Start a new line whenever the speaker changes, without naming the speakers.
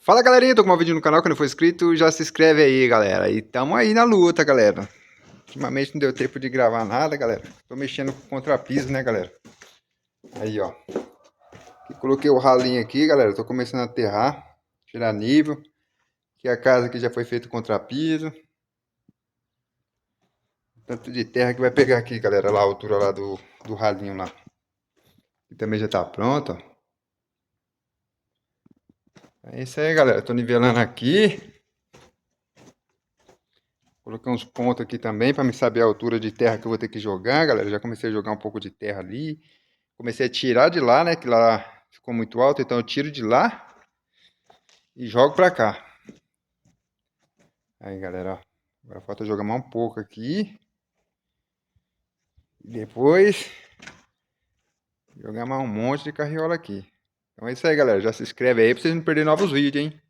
Fala galerinha, tô com um vídeo no canal, quem não for inscrito já se inscreve aí galera. E tamo aí na luta galera. Ultimamente não deu tempo de gravar nada galera. Tô mexendo com contrapiso né galera. Aí ó. Coloquei o ralinho aqui galera, tô começando a aterrar. Tirar nível. Aqui a casa que já foi feito contrapiso. Tanto de terra que vai pegar aqui galera, lá a altura lá do ralinho lá. E também já tá pronto ó. É isso aí galera, tô nivelando aqui. Coloquei uns pontos aqui também para me saber a altura de terra que eu vou ter que jogar, galera. Já comecei a jogar um pouco de terra ali. Comecei a tirar de lá, né? Que lá ficou muito alto, então eu tiro de lá e jogo para cá. Aí, galera, ó. Agora falta jogar mais um pouco aqui. E depois jogar mais um monte de carriola aqui. Então é isso aí, galera. Já se inscreve aí para vocês não perderem novos vídeos, hein?